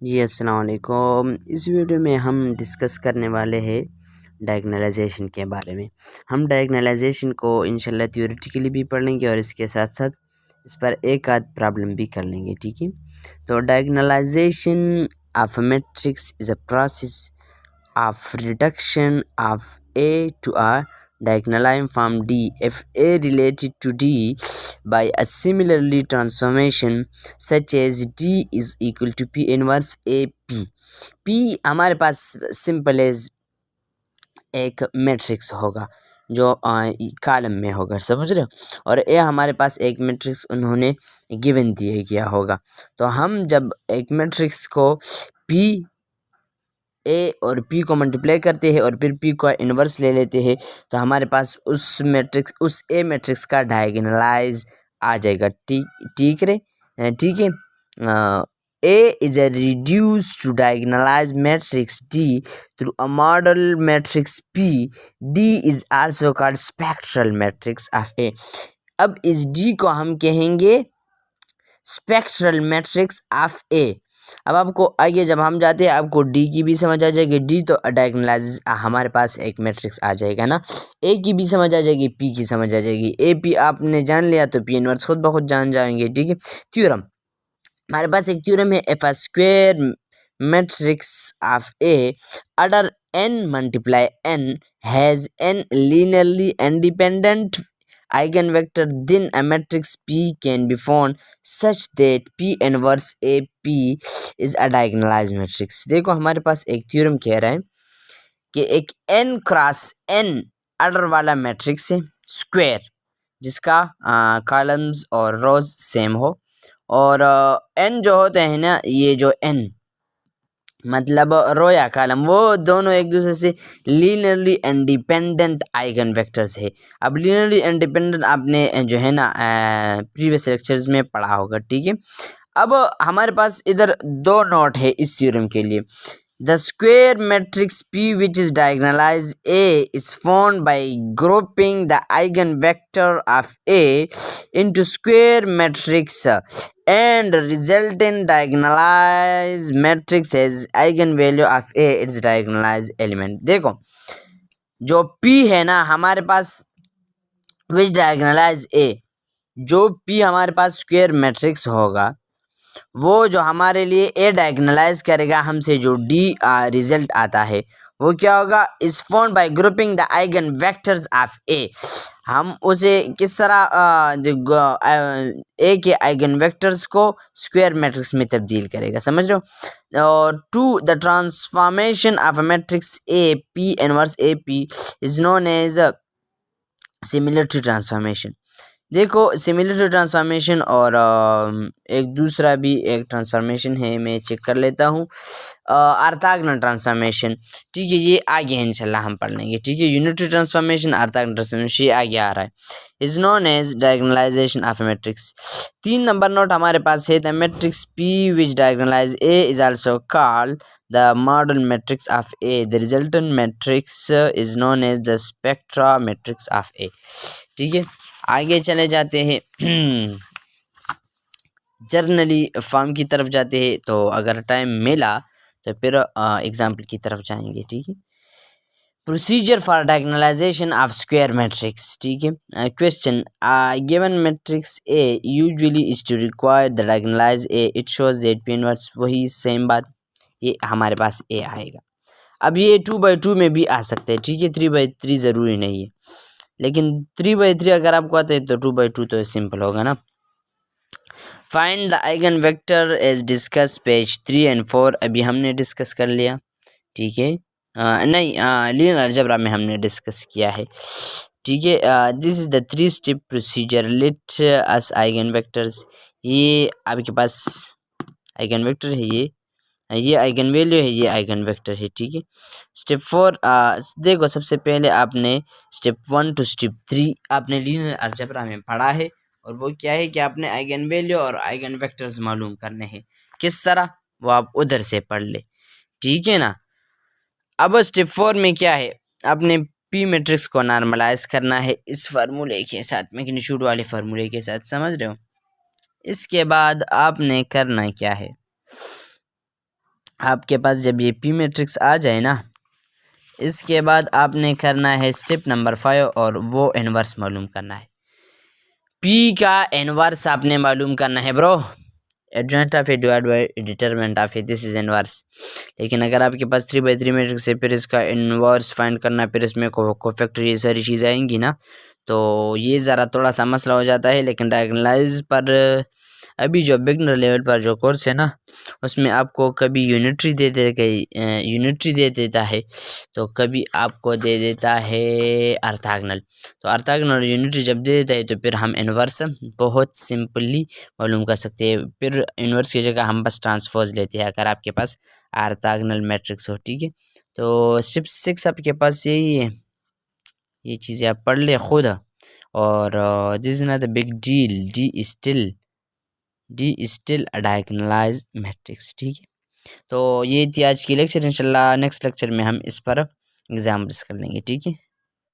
जी अस्सलाम वालेकुम। इस वीडियो में हम डिस्कस करने वाले हैं डायगोनलाइजेशन के बारे में। हम डायगोनलाइजेशन को इंशाल्लाह थ्योरेटिकली भी पढ़ लेंगे और इसके साथ साथ इस पर एक आध प्रॉब्लम भी कर लेंगे, ठीक है। तो diagonalization of matrix is a process of reduction of A to a diagonal from D if A related to D by a similarly transformation such as D is equal to P inverse AP। P हमारे पास simple as एक matrix होगा जो column में होगा, समझ रहे हो, और ए हमारे पास एक मैट्रिक्स उन्होंने गिवन दिया गया होगा। तो हम जब एक मैट्रिक्स को P ए और पी को मल्टीप्लाई करते हैं और फिर पी का इन्वर्स ले लेते हैं तो हमारे पास उस ए मैट्रिक्स का डायगोनलाइज आ जाएगा। ठीक है। ए is a reduced to diagonalized matrix D through a model matrix P. D is also called spectral matrix of A। अब इस D को हम कहेंगे स्पेक्ट्रल मैट्रिक्स ऑफ ए। अब आपको आगे जब हम जाते हैं आपको डी की भी समझ आ जाएगी। डी तो डायगोनलाइज हमारे पास एक मैट्रिक्स आ जाएगा ना। ए की भी समझ आ जाएगी, पी की समझ आ जाएगी। ए पी आपने जान लिया तो पी इनवर्स खुद ब खुद जान जाएंगे, ठीक है। थ्योरम, हमारे पास एक थ्योरम है, if a square matrix of A order n multiply n has n linearly independent eigenvector, then a matrix P can be found such that P inverse AP is a diagonalized matrix। देखो हमारे पास एक theorem कह रहा है कि एक n cross n order वाला matrix है स्क्वायर जिसका कॉलम्स और रोज सेम हो, और n जो होते हैं ना, ये जो n मतलब रो या कॉलम वो दोनों एक दूसरे से लीनियरली इंडिपेंडेंट आइगन वेक्टर्स है। अब लीनियरली इंडिपेंडेंट आपने जो है ना प्रीवियस लेक्चर्स में पढ़ा होगा, ठीक है। अब हमारे पास इधर दो नोट है इस थ्योरम के लिए। The square matrix P which is diagonalized A is found by grouping the eigenvector of A into square matrix and resultant diagonalized matrix has eigenvalue of A its diagonalized element। देखो जो P है ना हमारे पास which diagonalize A, जो P हमारे पास square matrix होगा वो जो हमारे लिए ए डायगोनलाइज करेगा हमसे जो डी रिजल्ट आता है वो क्या होगा, is found by grouping the eigen vectors of A. हम उसे किस तरह ए के आइगन वेक्टर्स को स्क्वायर मैट्रिक्स में तब्दील करेगा, समझ रहे हो। और to the transformation of a matrix A P inverse A P is known as similarity transformation. देखो सिमिलरिटी ट्रांसफॉर्मेशन और एक दूसरा भी एक ट्रांसफॉर्मेशन है, मैं चेक कर लेता हूँ, ऑर्थोगोनल ट्रांसफॉर्मेशन, ठीक है। ये आगे है इंशाल्लाह हम पढ़ लेंगे, ठीक है। यूनिटरी ट्रांसफॉर्मेशन, ऑर्थोगोनल ट्रांसफॉर्मेशन, ये आगे आ रहा है। Is known as diagonalization of matrix. 3 number note हमारे पास है, the matrix P which diagonalize A is also called the model matrix of A। the resultant matrix is known as the spectra matrix of A, ठीक है। आगे चले जाते हैं generally form की तरफ जाते हैं, तो अगर टाइम मिला तो फिर एग्जाम्पल की तरफ जाएंगे, ठीक है। Procedure for diagonalization of square matrix, ठीक है। Question, given matrix A usually is to require the diagonalize A, it shows that P inverse, वही सेम बात, ये हमारे पास ए आएगा। अब ये 2/2 में भी आ सकते हैं, ठीक है। 3/3 ज़रूरी नहीं है, लेकिन 3/3 अगर आपको आता है तो 2/2 तो सिंपल होगा ना। Find the eigen vector as discuss page 3 और 4 अभी हमने डिस्कस कर लिया, ठीक है। नहीं, लीनियर अलजेब्रा में हमने डिस्कस किया है, ठीक है। This is the 3 step procedure, let us eigen vectors. ये आपके पास आइगन वेक्टर है, ये आइगन वैल्यू है, ये आइगन वेक्टर है, ठीक है। स्टेप 4 देखो सबसे पहले आपने स्टेप 1 टू स्टेप 3 आपने लीनियर अलजेब्रा में पढ़ा है, और वो क्या है कि आपने आइगन वैल्यू और आइगन वेक्टर्स मालूम करने हैं। किस तरह, वो आप उधर से पढ़ ले, ठीक है ना। अब स्टेप 4 में क्या है, आपने पी मैट्रिक्स को नॉर्मलाइज करना है इस फार्मूले के साथ, मैग्नीट्यूड वाले फार्मूले के साथ, समझ रहे हो। इसके बाद आपने करना क्या है, आपके पास जब ये पी मैट्रिक्स आ जाए ना, इसके बाद आपने करना है स्टेप नंबर 5 और वो इन्वर्स मालूम करना है। पी का इन्वर्स आपने मालूम करना है bro. Adjoint of A divide by determinant of A, this is inverse. लेकिन अगर आपके पास 3/3 मैट्रिक्स है, फिर इसका इनवर्स फाइंड करना, फिर इसमें कोफैक्टर, ये सारी चीज़ें आएंगी ना, तो ये ज़रा थोड़ा सा मसला हो जाता है। लेकिन डायगोनलाइज पर अभी जो बिगनर लेवल पर जो कोर्स है ना, उसमें आपको कभी यूनिटरी यूनिटरी दे देता है, तो कभी आपको दे देता है ऑर्थोगोनल। तो ऑर्थोगोनल और यूनिटरी जब दे देता है तो फिर हम इन्वर्स बहुत सिंपली मालूम कर सकते हैं। फिर इन्वर्स की जगह हम बस ट्रांसपोज लेते हैं अगर आपके पास ऑर्थोगोनल मैट्रिक्स हो, ठीक है। तो स्टेप 6 आपके पास यही है, ये चीज़ें आप पढ़ ले खुद। और this is not a big deal, D still a diagonalize matrix, ठीक है। तो ये थी आज की लेक्चर। इंशाल्लाह नेक्स्ट लेक्चर में हम इस पर एग्जाम्पल्स कर लेंगे, ठीक है।